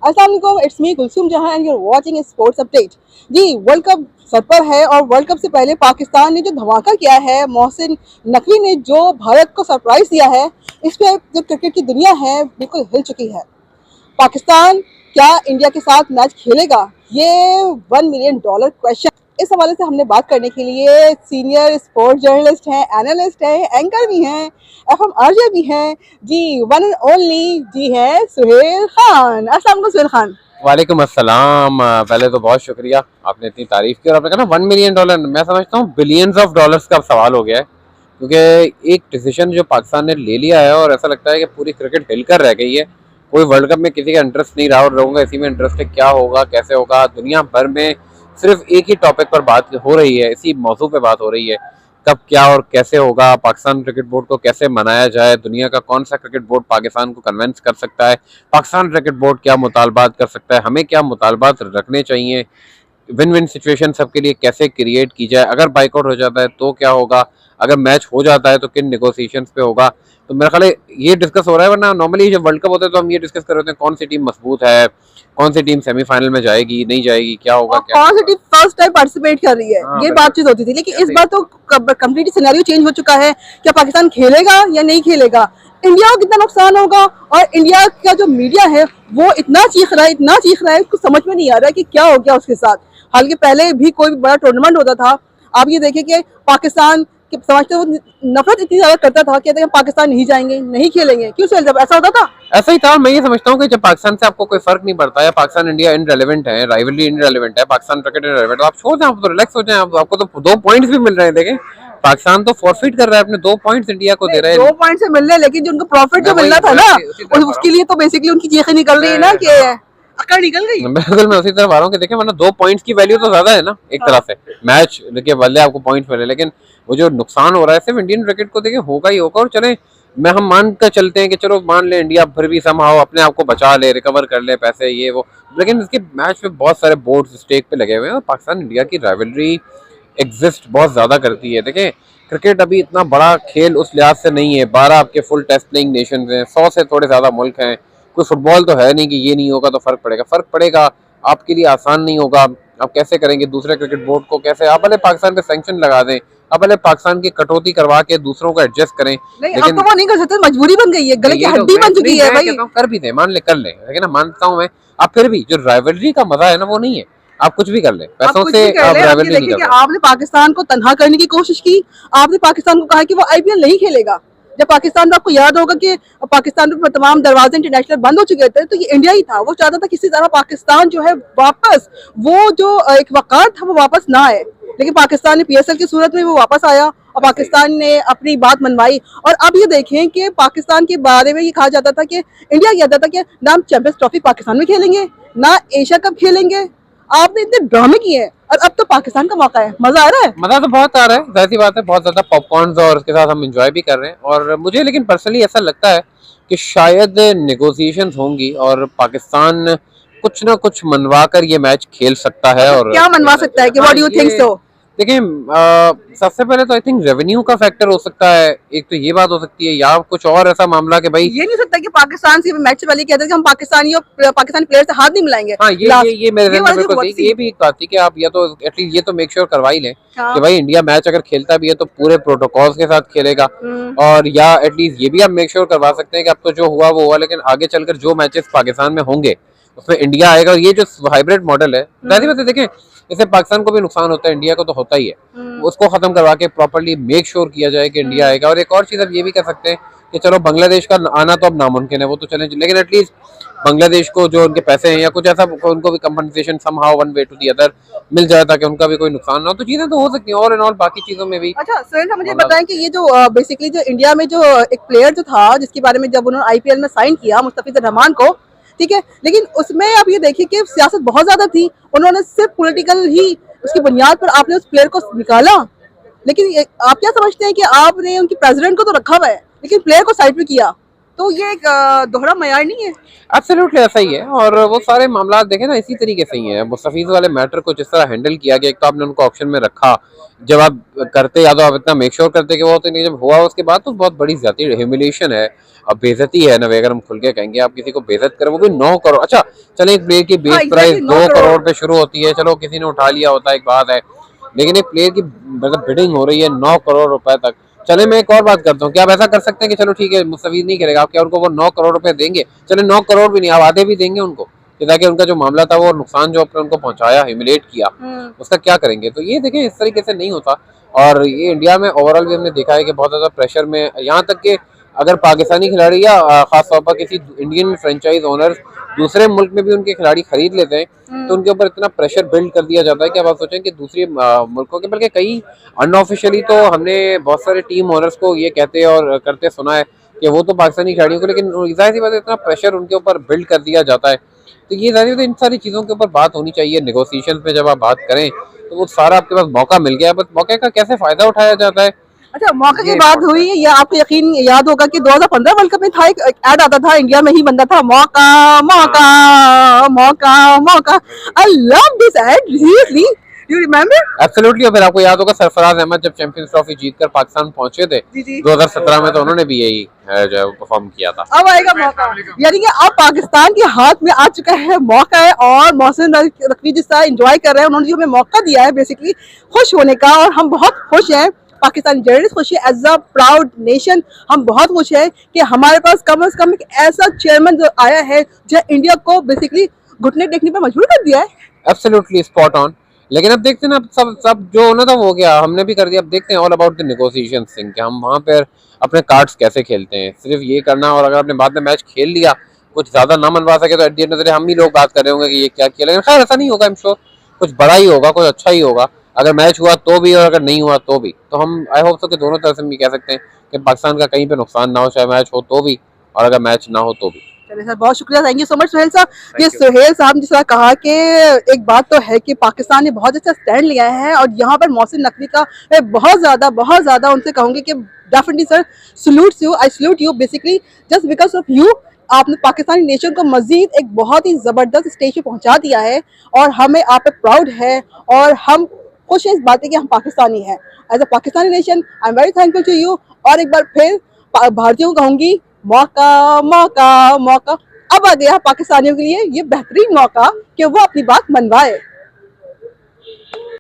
अस्सलाम वालेकुम, it's me Kulsum Jahan and you are watching sports update. जी, वर्ल्ड कप सर पर है और वर्ल्ड कप से पहले पाकिस्तान ने जो धमाका किया है, मोहसिन नकवी ने जो भारत को सरप्राइज दिया है, इस पे जो क्रिकेट की दुनिया है बिल्कुल हिल चुकी है। पाकिस्तान क्या इंडिया के साथ मैच खेलेगा, ये $1 मिलियन क्वेश्चन। इस हवाले से हमने बात करने के लिए सीनियर स्पोर्ट्स जर्नलिस्ट हैं, एनालिस्ट हैं, एंकर भी हैं, एफएम आरजे भी हैं। जी, वन एंड ओनली जी है सुहेल खान। अस्सलाम वालेकुम सुहेल खान। वालेकुम अस्सलाम। पहले तो बहुत शुक्रिया, आपने इतनी तारीफ की और आपने कहा ना $1 मिलियन, मैं समझता हूँ बिलियंस ऑफ डॉलर्स का सवाल हो गया है, क्योंकि एक डिसीजन जो पाकिस्तान ने ले लिया है और ऐसा लगता है कि पूरी क्रिकेट हिलकर रह गई है। कोई वर्ल्ड कप में किसी का इंटरेस्ट नहीं रहा और लोगों का इसी में इंटरेस्ट है, क्या होगा कैसे होगा। दुनिया भर में सिर्फ एक ही टॉपिक पर बात हो रही है, इसी मौजू पे बात हो रही है, कब क्या और कैसे होगा, पाकिस्तान क्रिकेट बोर्ड को कैसे मनाया जाए, दुनिया का कौन सा क्रिकेट बोर्ड पाकिस्तान को कन्वेंस कर सकता है, पाकिस्तान क्रिकेट बोर्ड क्या मुतालबात कर सकता है, हमें क्या मुतालबात रखने चाहिए, विन विन सिचुएशन सबके लिए कैसे क्रिएट की जाए, अगर बाइकआउट हो जाता है तो क्या होगा, अगर मैच हो जाता है तो किन नेगोशिएशंस पे होगा। तो मेरा ख्याल है ये डिस्कस हो रहा है, वरना नॉर्मली जब वर्ल्ड कप होता है तो हम ये डिस्कस कर रहे होते हैं कौन सी टीम मजबूत है, कौन सी टीम सेमीफाइनल में जाएगी नहीं जाएगी, क्या होगा क्या कौन सी टीम फर्स्ट टाइम पार्टिसिपेट कर रही है, ये बातचीत होती थी। लेकिन इस बार तो कंप्लीट सिनेरियो चेंज हो चुका है। क्या पाकिस्तान खेलेगा या नहीं खेलेगा, इंडिया को कितना नुकसान होगा, और इंडिया का जो मीडिया है वो इतना चीख रहा है, इतना चीख रहा है, उसको समझ में नहीं आ रहा है कि क्या हो गया उसके साथ। हालांकि पहले भी कोई बड़ा टूर्नामेंट होता था, आप ये देखिए कि पाकिस्तान के समझते वो नफरत इतनी ज्यादा करता था कि पाकिस्तान नहीं जाएंगे, नहीं खेलेंगे। क्यों सर, जब ऐसा होता था? ऐसा ही था। मैं ये समझता हूँ कि जब पाकिस्तान से आपको कोई फर्क नहीं पड़ता है, पाकिस्तान इंडिया इनरेलेवेंट है, राइवलरी इनरेलेवेंट है, पाकिस्तान क्रिकेट इनरेलेवेंट है, आप छोड़ दें, आप तो रिलैक्स हो जाएं। आपको तो 2 पॉइंट्स भी मिल रहे हैं। देखें, पाकिस्तान तो फॉरफिट कर रहा है, अपने 2 पॉइंट्स इंडिया को दे रहे हैं। 2 पॉइंट से मिल रहे, लेकिन जो उनको प्रॉफिट जो मिलना था ना, उसके लिए तो बेसिकली उनकी चीखें निकल रही है ना कि अकड़ निकल गई। बिल्कुल, मैं उसी तरफ आ रहा हूँ कि देखें, वरना 2 पॉइंट्स की वैल्यू तो ज्यादा है ना एक तरह से। मैच के बदले आपको पॉइंट्स मिले, लेकिन वो जो नुकसान हो रहा है सिर्फ इंडियन क्रिकेट को देखें होगा ही होगा। और चले, मैं हम मान कर चलते हैं कि चलो मान ले इंडिया फिर भी समहाउ अपने आप को बचा ले, रिकवर कर ले पैसे ये वो, लेकिन इसके मैच में बहुत सारे बोर्ड्स स्टेक पे लगे हुए हैं और पाकिस्तान इंडिया की राइवलरी एग्जिस्ट बहुत ज्यादा करती है। देखें, क्रिकेट अभी इतना बड़ा खेल उस लिहाज से नहीं है, 12 आपके फुल टेस्ट प्लेइंग नेशन हैं, 100 से थोड़े ज्यादा मुल्क हैं। कोई फुटबॉल तो है नहीं कि ये नहीं होगा तो फर्क पड़ेगा। फर्क पड़ेगा, आपके लिए आसान नहीं होगा। आप कैसे करेंगे, दूसरे क्रिकेट बोर्ड को कैसे, आप भले पाकिस्तान पे सैंक्शन लगा दें, आप भले पाकिस्तान की कटौती करवा के दूसरों को एडजस्ट करें, लेकिन अब तो वो नहीं कर सकते, मजबूरी बन गई है, गले की हड्डी बन चुकी है भाई। कर भी दे, मान ले, कर ले, लेकिन ना मानता हूँ मैं, आप फिर भी जो राइवलरी का मजा है ना वो नहीं है। आप कुछ भी कर ले, पैसों से आप राइवलरी नहीं कर। आपने पाकिस्तान को तनहा करने की कोशिश की, आपने पाकिस्तान को कहा कि वो आईपीएल नहीं खेलेगा। जब पाकिस्तान में, आपको याद होगा कि पाकिस्तान में तमाम दरवाजे इंटरनेशनल बंद हो चुके थे, तो ये इंडिया ही था, वो चाहता था किसी तरह पाकिस्तान जो है वापस, वो जो एक वकार था वो वापस ना आए। लेकिन पाकिस्तान ने पीएसएल की सूरत में वो वापस आया और पाकिस्तान ने अपनी बात मनवाई। और अब ये देखें कि पाकिस्तान के बारे में ये कहा जाता था कि इंडिया कहता था कि ना हम चैंपियंस ट्रॉफी पाकिस्तान में खेलेंगे, ना एशिया कप खेलेंगे। आपने इतने ड्रामे किए हैं और अब तो पाकिस्तान का मौका है। मजा आ रहा है? मजा तो बहुत आ रहा है, जाहिर सी बात है, बहुत ज्यादा पॉपकॉर्न और उसके साथ हम एंजॉय भी कर रहे हैं। और मुझे लेकिन पर्सनली ऐसा लगता है कि शायद नेगोशिएशंस होंगी और पाकिस्तान कुछ ना कुछ मनवा कर ये मैच खेल सकता है। और क्या मनवा सकता है कि what do you think so? देखिए, सबसे पहले तो आई थिंक रेवेन्यू का फैक्टर हो सकता है, एक तो ये बात हो सकती है, या कुछ और ऐसा मामला कि भाई ये नहीं सकता कि पाकिस्तान से मैच से पहले कहते हैं कि हम पाकिस्तानी प्लेयर से हाथ नहीं मिलाएंगे। हाँ, ये मेरे ज़हन में बिल्कुल ये भी एक बात थी कि आप या तो एटलीस्ट ये तो मेक श्योर करवा ही लें कि भाई इंडिया मैच अगर खेलता भी है तो पूरे प्रोटोकॉल्स के साथ खेलेगा। और या एटलीस्ट ये भी आप मेक श्योर करवा सकते हैं कि अब तो जो हुआ वो हुआ, लेकिन आगे चलकर जो मैचेस पाकिस्तान में होंगे उसमें इंडिया आएगा। और ये जो हाइब्रिड मॉडल है, जाहिर बात है, देखें, इससे पाकिस्तान को भी नुकसान होता है, इंडिया को तो होता ही है। उसको खत्म करवा के प्रॉपर्ली मेक श्योर किया जाए कि इंडिया आएगा। और एक और चीज आप ये भी कर सकते हैं कि चलो बांग्लादेश का आना तो अब नामुमकिन है, वो तो चले, लेकिन एटलीस्ट बांग्लादेश को जो उनके पैसे हैं या कुछ ऐसा, उनको भी compensation somehow one way to the other मिल जाए ताकि उनका भी कोई नुकसान ना हो। तो चीजें तो हो सकती हैं, और इन ऑल बाकी चीजों में भी। अच्छा सुरेश, मुझे बताएं कि ये जो बेसिकली जो इंडिया में जो एक प्लेयर जो था, जिसके बारे में जब उन्होंने आईपीएल में साइन किया, मुस्तफिजुर रहमान को, ठीक है, लेकिन उसमें आप ये देखिए कि सियासत बहुत ज्यादा थी। उन्होंने सिर्फ पॉलिटिकल ही उसकी बुनियाद पर आपने उस प्लेयर को निकाला। लेकिन आप क्या समझते हैं कि आपने उनकी प्रेसिडेंट को तो रखा हुआ है, लेकिन प्लेयर को साइड पे किया। तो ये एक दोहरा मयार नहीं है? एब्सोल्युटली ऐसा ही है। और वो सारे मामला देखें ना इसी तरीके से ही है। मुस्तफीज वाले मैटर को जिस तरह हैंडल किया गया, एक तो आपने उनको ऑप्शन में रखा, जब आप करते या तो आप इतना मेक श्योर करते कि वो होते नहीं, जब हुआ उसके बाद तो बहुत बड़ी ज्यादा ह्यूमिलेशन है, अब बेइज्जती है ना। अगर हम खुल के कहेंगे आप किसी को बेइज्जत करें, वो भी 9 करोड़। अच्छा चले एक प्लेयर की बेस प्राइस 2 करोड़ पे शुरू होती है, चलो किसी ने उठा लिया होता है एक बात है, लेकिन एक प्लेयर की मतलब बिडिंग हो रही है 9 करोड़ रुपए तक। चले मैं एक और बात करता हूँ, क्या आप ऐसा कर सकते हैं कि चलो ठीक है मुस्तफीद नहीं करेगा, आप क्या उनको वो 9 करोड़ रुपए देंगे? चले 9 करोड़ भी नहीं, आप आधे भी देंगे उनको, कि ताकि उनका जो मामला था वो नुकसान जो आपने उनको पहुंचाया, ह्यूमिलेट किया, उसका क्या करेंगे? तो ये देखें इस तरीके से नहीं होता। और ये इंडिया में ओवरऑल भी हमने देखा है कि बहुत ज्यादा प्रेशर में, यहाँ तक कि अगर पाकिस्तानी खिलाड़ी या खासतौर पर किसी इंडियन फ्रेंचाइज ओनर्स दूसरे मुल्क में भी उनके खिलाड़ी खरीद लेते हैं, तो उनके ऊपर इतना प्रेशर बिल्ड कर दिया जाता है कि अब आप सोचें कि दूसरे मुल्कों के, बल्कि कई अनऑफिशियली तो हमने बहुत सारे टीम ओनर्स को ये कहते और करते सुना है कि वो तो पाकिस्तानी खिलाड़ियों को, लेकिन जाहिर सी बात है इतना प्रेशर उनके ऊपर बिल्ड कर दिया जाता है। तो ये जाहिर है इन सारी चीज़ों के ऊपर बात होनी चाहिए। नेगोशिएशन में जब आप बात करें तो वो सारा आपके पास मौका मिल गया है, बस मौके का कैसे फायदा उठाया जाता है। अच्छा, मौके की बात हुई, या आपको यकीन याद होगा कि 2015 वर्ल्ड कप में था, एक ऐड आता था, इंडिया में ही बनता था, मौका मौका मौका मौका। I love this add seriously, you remember? Absolutely. और फिर आपको याद होगा सरफराज अहमद जब चैंपियंस ट्रॉफी जीतकर पाकिस्तान पहुंचे थे 2017 में, तो उन्होंने भी यही जो है परफॉर्म किया था। अब आएगा मौका, यानी कि अब पाकिस्तान के हाथ में आ चुका है मौका है, और मोहसिन नकवी जिस तरह एंजॉय कर रहे हैं, उन्होंने जो हमें मौका दिया है बेसिकली खुश होने का, और हम बहुत खुश हैं, पाकिस्तानी जर्नलिस्ट खुश है, एज अ प्राउड नेशन हम बहुत खुश है कि हमारे पास कम से कम एक ऐसा चेयरमैन जो आया है जो इंडिया को बेसिकली घुटने टेकने पर मजबूर कर दिया है। Absolutely spot on. लेकिन अब देखते हैं ना, सब जो होना था वो हो गया, हमने भी कर दिया। अब देखते हैं all about the negotiation thing, कि हम वहाँ पर अपने कार्ड्स कैसे खेलते हैं, सिर्फ ये करना। और अगर आपने बाद में मैच खेल लिया, कुछ ज्यादा ना मनवा सके, तो at the end of the day हम ही लोग बात कर रहे होंगे कि ये क्या किया। लेकिन खैर ऐसा नहीं होगा, आई एम श्योर कुछ बड़ा ही होगा, कुछ अच्छा ही होगा। अगर मैच हुआ तो भी और अगर नहीं हुआ तो भी, तो हम आई होप सो कि दोनों तरफ से हम ये कह सकते हैं कि पाकिस्तान का कहीं पे नुकसान ना हो, चाहे मैच हो तो भी और अगर मैच ना हो तो भी। चलिए सर, बहुत शुक्रिया, thank you so much Suhail Sahab. ये सुहेल साहब ने जिस तरह कहा कि एक बात तो है कि पाकिस्तान ने बहुत अच्छा स्टैंड लिया है, और यहाँ पर मोहसिन नकवी का मैं बहुत ज़्यादा उनसे कहूँगी कि definitely sir, salutes you, I salute you basically, just because of you आपने पाकिस्तानी नेशन को मजीद एक बहुत ही ज़बरदस्त स्टेज पे पहुँचा दिया है, और हमें आप पे प्राउड है, और हम खुश हैं इस बात है कि हम पाकिस्तानी हैं। As a Pakistani nation I am very thankful to you. और एक बार फिर भारतीयों को कहूँगी, मौका मौका मौका अब आ गया पाकिस्तानियों के लिए, ये बेहतरीन मौका कि वो अपनी बात मनवाए।